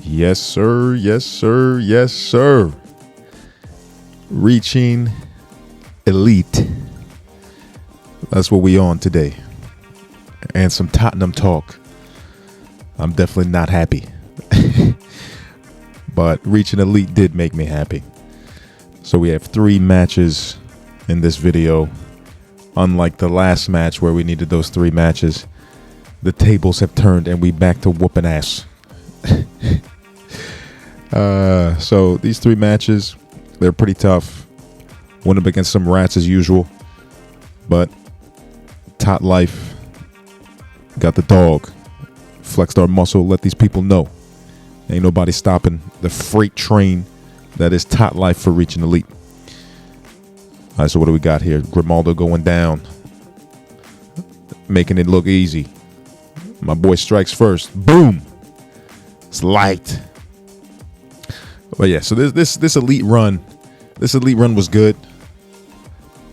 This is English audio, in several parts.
Yes, sir. Yes, sir. Yes, sir. Reaching elite. That's what we on today. And some Tottenham talk. I'm definitely not happy. But reaching elite did make me happy. So we have 3 matches in this video. Unlike the last match where we needed those 3 matches, the tables have turned and we back to whooping ass. So these 3 matches, they're pretty tough. Went up against some rats as usual, but Tot Life got the dog, flexed our muscle, let these people know ain't nobody stopping the freight train that is Tot Life for reaching elite. All right, so what do we got here? Grimaldo going down, making it look easy. My boy strikes first. Boom. It's light. But yeah, so this elite run was good.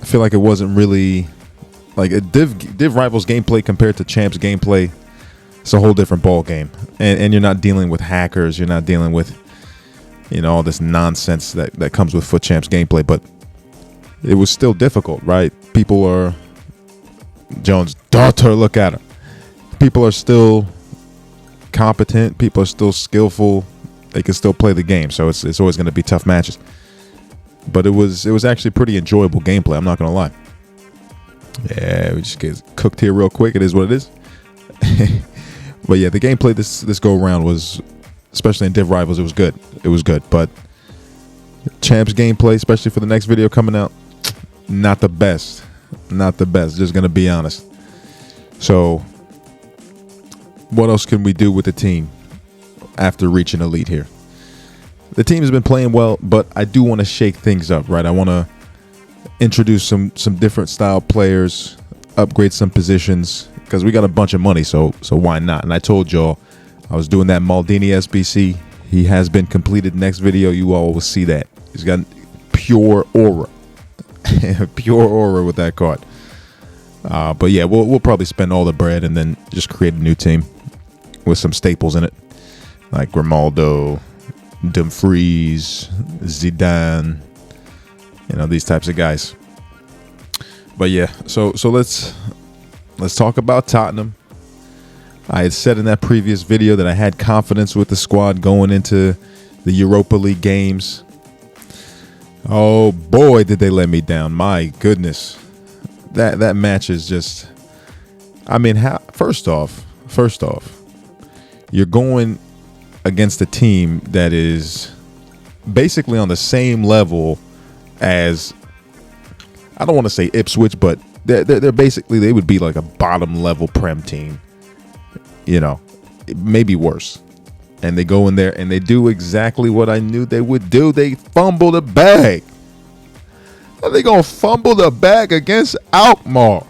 I feel like it wasn't really like a Div Rivals gameplay compared to Champs gameplay. It's a whole different ball game, and you're not dealing with hackers. You're not dealing with all this nonsense that comes with Foot Champs gameplay. But it was still difficult, right? People are Jones' daughter. Look at her. People are still competent. People are still skillful. They can still play the game, so it's always going to be tough matches. But it was actually pretty enjoyable gameplay. I'm not going to lie. Yeah, we just get cooked here real quick. It is what it is. But yeah, the gameplay this go around was, especially in Div Rivals, it was good. It was good. But Champs gameplay, especially for the next video coming out, not the best. Not the best. Just going to be honest. So what else can we do with the team after reaching elite here? The team has been playing well, but I do want to shake things up, right? I want to introduce some different style players, upgrade some positions, because we got a bunch of money, so why not? And I told y'all I was doing that Maldini SBC. He has been completed. Next video, you all will see that. He's got pure aura. Pure aura with that card. But yeah, we'll probably spend all the bread and then just create a new team with some staples in it, like Grimaldo, Dumfries, Zidane, these types of guys. But yeah, so let's talk about Tottenham. I had said in that previous video that I had confidence with the squad going into the Europa League games. Oh boy, did they let me down. My goodness. That match is just, I mean, first off, you're going against a team that is basically on the same level as, I don't want to say Ipswich, but they're basically, they would be like a bottom level Prem team, maybe worse. And they go in there and they do exactly what I knew they would do. They fumble the bag. Are they gonna fumble the bag against Alkmaar?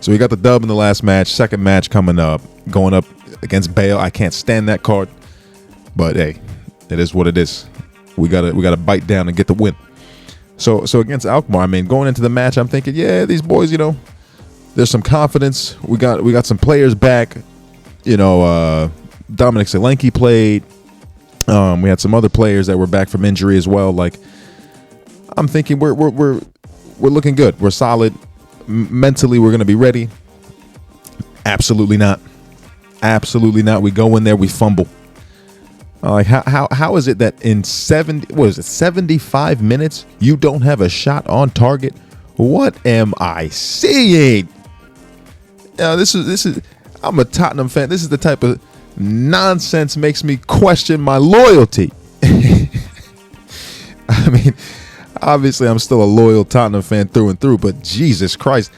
So we got the dub in the last match. Second match coming up, going up against Bale. I can't stand that card, but hey, it is what it is. We gotta bite down and get the win. So against Alkmaar, I mean, going into the match, I'm thinking, yeah, these boys, there's some confidence. We got some players back. Dominic Solanke played. We had some other players that were back from injury as well. Like, I'm thinking we're looking good. We're solid. Mentally, we're gonna be ready. Absolutely not. Absolutely not. We go in there, we fumble. Like, how is it that in 75 minutes you don't have a shot on target? What am I seeing? This is. I'm a Tottenham fan. This is the type of nonsense makes me question my loyalty. I mean, obviously I'm still a loyal Tottenham fan through and through, but Jesus Christ,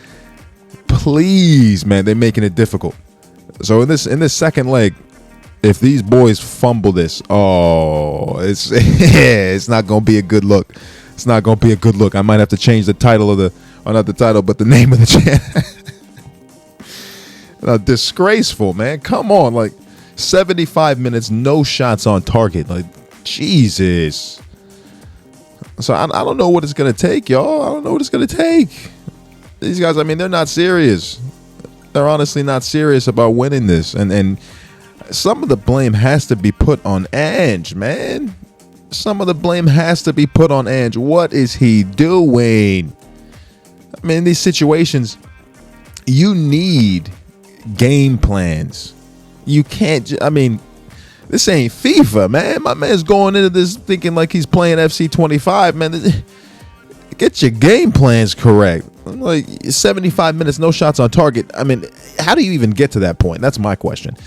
please, man, they're making it difficult. So in this second leg, if these boys fumble this, it's not gonna be a good look. It's not gonna be a good look. I might have to change the title of not the title, but the name of the channel. Disgraceful, man. Come on, like 75 minutes, no shots on target. Like, Jesus. So I don't know what it's going to take, y'all. I don't know what it's going to take. These guys, I mean, they're not serious. They're honestly not serious about winning this. And some of the blame has to be put on Ange, man. Some of the blame has to be put on Ange. What is he doing? I mean, in these situations, you need game plans. You can't, I mean, this ain't FIFA, man. My man's going into this thinking like he's playing FC25, man. Get your game plans correct. Like 75 minutes, no shots on target. I mean, how do you even get to that point? That's my question.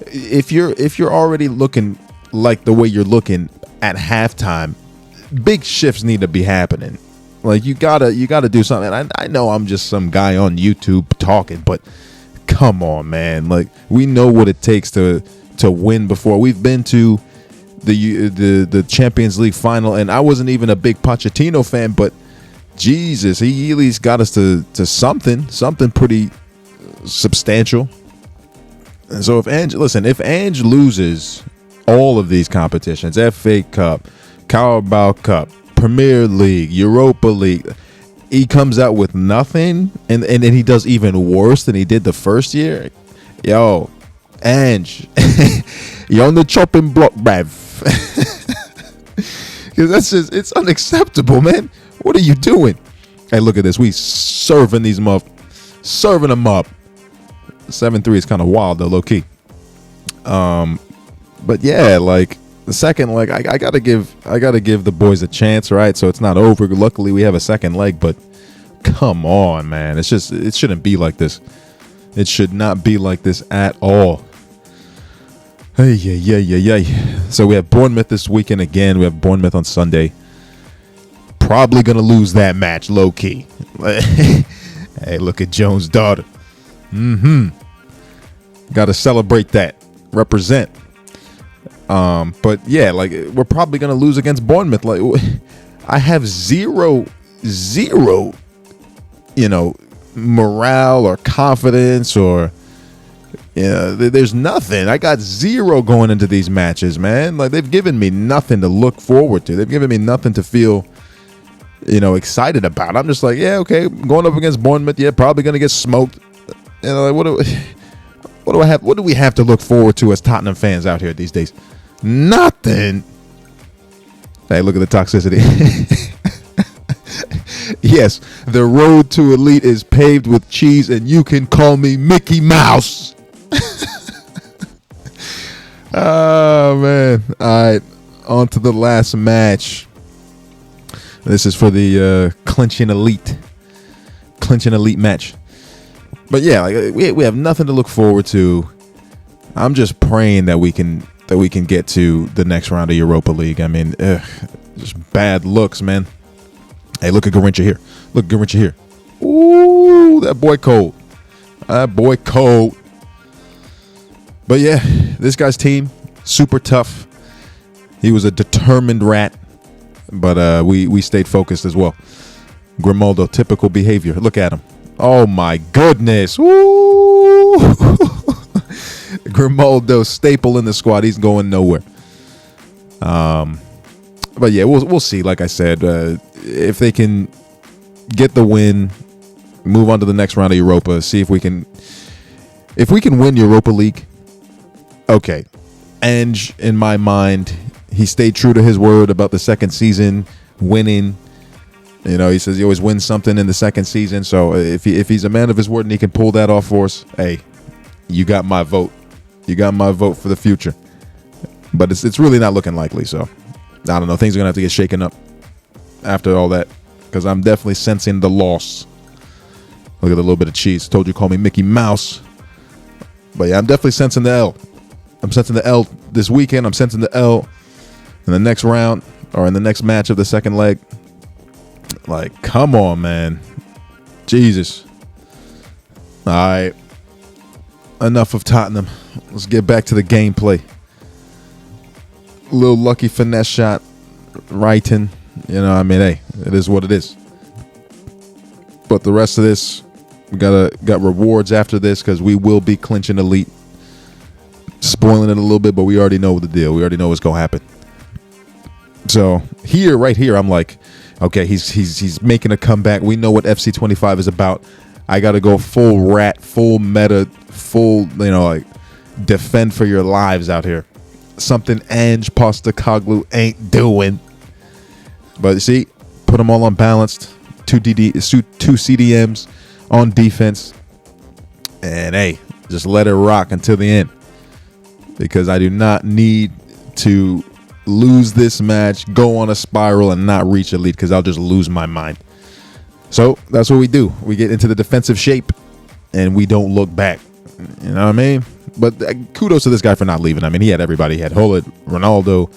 If you're already looking like the way you're looking at halftime, big shifts need to be happening. Like you gotta do something. I know I'm just some guy on YouTube talking, but come on, man. Like we know what it takes to win before. We've been to the Champions League final, and I wasn't even a big Pochettino fan, but Jesus, he at least got us to something pretty substantial. And so if Ange loses all of these competitions, FA Cup, Carabao Cup, Premier League, Europa League, he comes out with nothing, and then he does even worse than he did the first year. Yo, Ange, you're on the chopping block, bruv. Because it's unacceptable, man. What are you doing? Hey, look at this. We serving them up. 7-3 is kind of wild though, low key. But yeah, like the second leg, I gotta give the boys a chance, right? So it's not over. Luckily, we have a second leg, but come on, man. It shouldn't be like this. It should not be like this at all. Hey, yeah. So we have Bournemouth this weekend again. We have Bournemouth on Sunday. Probably gonna lose that match, low key. Hey, look at Jones' daughter. Got to celebrate that. Represent. But yeah, like we're probably gonna lose against Bournemouth. Like I have zero, morale or confidence or there's nothing. I got zero going into these matches, man. Like they've given me nothing to look forward to. They've given me nothing to feel, excited about. I'm just like, yeah, okay, going up against Bournemouth, yeah, probably gonna get smoked. Like, what do we have to look forward to as Tottenham fans out here these days? Nothing. Hey, look at the toxicity. Yes, the road to elite is paved with cheese, and you can call me Mickey Mouse. Oh, man. All right, on to the last match. This is for the clinching elite match. But yeah, like we have nothing to look forward to. I'm just praying that we can get to the next round of Europa League. I mean, just bad looks, man. Hey, look at Garrincha here. Look at Garrincha here. Ooh, that boy cold. But yeah, this guy's team, super tough. He was a determined rat, but we stayed focused as well. Grimaldo, typical behavior. Look at him. Oh my goodness. Woo! Grimaldo, staple in the squad. He's going nowhere. But yeah, we'll see. Like I said, if they can get the win, move on to the next round of Europa, see if we can win Europa League. Okay. Ange, in my mind, he stayed true to his word about the second season winning. He says he always wins something in the second season. So if he's a man of his word and he can pull that off for us, hey, you got my vote. You got my vote for the future. But it's really not looking likely. So I don't know. Things are gonna have to get shaken up after all that, because I'm definitely sensing the loss. Look at the little bit of cheese. Told you, call me Mickey Mouse. But yeah, I'm definitely sensing the L. I'm sensing the L this weekend. I'm sensing the L in the next round or in the next match of the second leg. Like, come on, man. Jesus. All right. Enough of Tottenham. Let's get back to the gameplay. Little lucky finesse shot. Writing. Hey, it is what it is. But the rest of this, we got rewards after this, because we will be clinching elite. Spoiling it a little bit, but we already know the deal. We already know what's going to happen. So right here, I'm like, okay, he's making a comeback. We know what FC25 is about. I got to go full rat, full meta, full, like defend for your lives out here. Something Ange Postecoglou ain't doing. But see, put them all unbalanced. Two CDMs on defense. And hey, just let it rock until the end. Because I do not need to lose this match, go on a spiral, and not reach elite, because I'll just lose my mind. So that's what we do. We get into the defensive shape, and we don't look back. You know what I mean? But kudos to this guy for not leaving. I mean, he had everybody. He had Hullet, Ronaldo,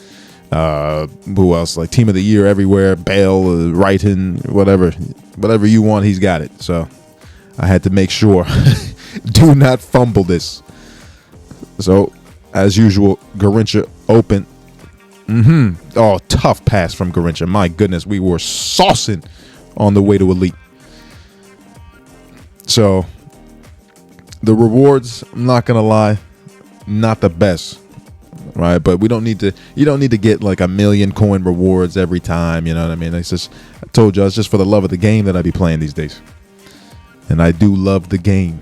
who else? Like team of the year everywhere. Bale, Wrighton, whatever you want, he's got it. So I had to make sure. Do not fumble this. So as usual, Garrincha open. Oh, tough pass from Garrincha. My goodness, we were saucing on the way to elite. So the rewards, I'm not gonna lie, not the best, right? But we don't need to. You don't need to get like 1,000,000 coin rewards every time. You know what I mean? It's just, I told you, it's just for the love of the game that I be playing these days, and I do love the game.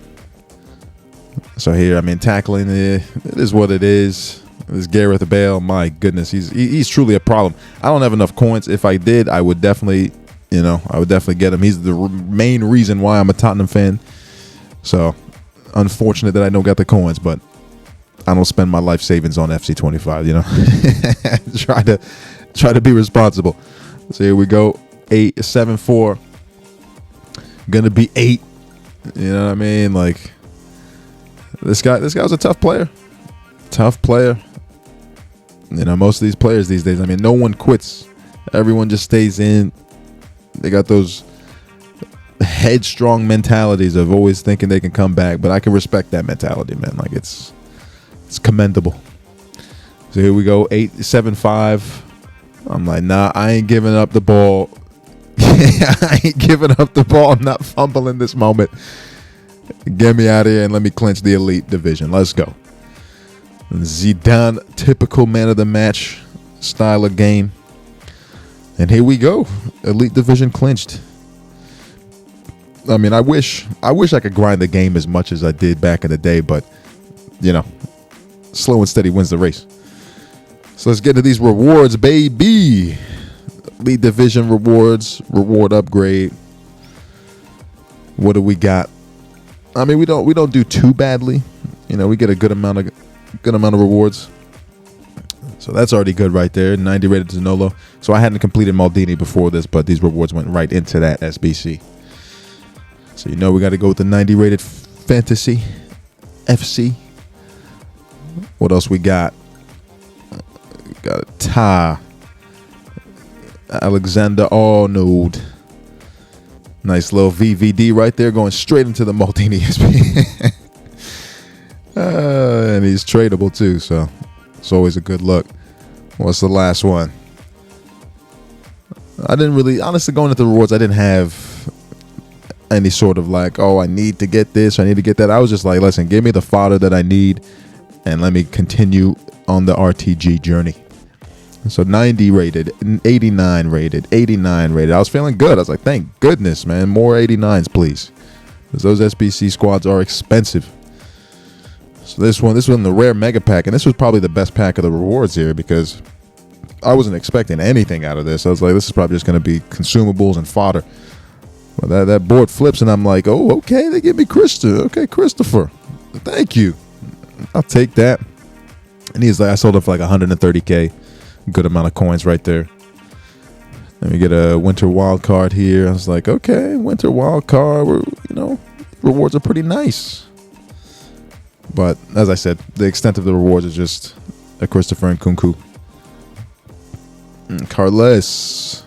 So here, I mean, tackling it is what it is. This Gareth Bale, my goodness, he's truly a problem. I don't have enough coins. If I did, I would definitely, get him. He's the main reason why I'm a Tottenham fan. So unfortunate that I don't got the coins, but I don't spend my life savings on FC25. Try to be responsible. So here we go. 8-7-4. Gonna be 8. You know what I mean? Like this guy was a tough player. Tough player. Most of these players these days, I mean, no one quits. Everyone just stays in. They got those headstrong mentalities of always thinking they can come back, but I can respect that mentality, man. Like it's commendable. So here we go, 8-7-5. I'm like, nah, I ain't giving up the ball. I ain't giving up the ball. I'm not fumbling this moment. Get me out of here and let me clinch the elite division. Let's go. Zidane, typical man of the match style of game. And here we go. Elite division clinched. I mean, I wish I could grind the game as much as I did back in the day, but slow and steady wins the race. So let's get to these rewards, baby. Elite division rewards, reward upgrade. What do we got? I mean, we don't do too badly. We get a good amount of rewards. So that's already good right there. 90 rated to Nolo. So I hadn't completed Maldini before this, but these rewards went right into that SBC. So we got to go with the 90 rated Fantasy FC. What else we got? Got a Ta. Alexander Arnold. Nice little VVD right there, going straight into the Maldini SP. And he's tradable too, so it's always a good look. What's the last one? I didn't really, honestly, going into the rewards, I didn't have any sort of like, oh, I need to get this, I need to get that. I was just like, listen, give me the fodder that I need and let me continue on the RTG journey. So 90 rated, 89 rated, 89 rated. I was feeling good. I was like, thank goodness, man. More 89s, please. Because those SBC squads are expensive. So this one, the rare mega pack, and this was probably the best pack of the rewards here because I wasn't expecting anything out of this. I was like, this is probably just going to be consumables and fodder. Well, that board flips, and I'm like, oh, okay, they give me Christopher. Okay, Christopher. Thank you. I'll take that. And he's like, I sold it for like 130K. Good amount of coins right there. Let me get a winter wild card here. I was like, okay, winter wild card. Rewards are pretty nice. But as I said, the extent of the rewards is just a Christopher and Kunku. Carles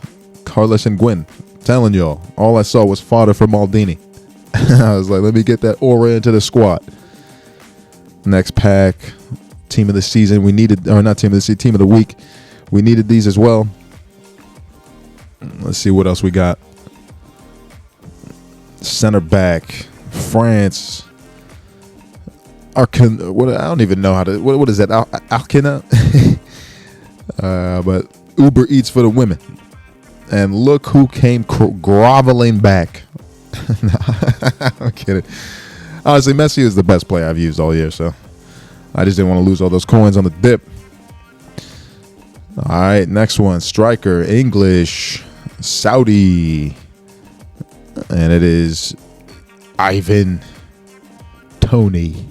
and Gwyn. Telling y'all, all I saw was fodder for Maldini. I was like, let me get that aura into the squad. Next pack, team of the season. We needed, or not team of the season, team of the week. We needed these as well. Let's see what else we got. Center back, France. What, I don't even know how to. What is that? Alkina. But Uber Eats for the women. And look who came groveling back I'm kidding. Honestly, Messi is the best player I've used all year, so I just didn't want to lose all those coins on the dip. All right, next one. Striker, English, Saudi. And it is Ivan Toney.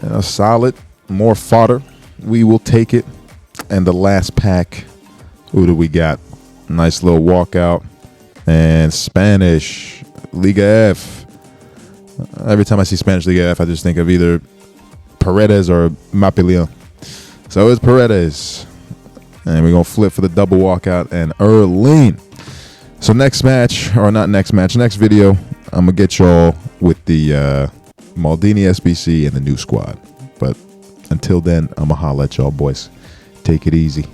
A solid, more fodder. We will take it. And the last pack, who do we got? Nice little walkout. And Spanish, Liga F. Every time I see Spanish Liga F, I just think of either Paredes or Mapilion. So it's Paredes. And we're going to flip for the double walkout and Erling. So next match, or not next match, next video, I'm going to get y'all with the Maldini SBC and the new squad. But until then, I'm going to holla at y'all, boys. Take it easy.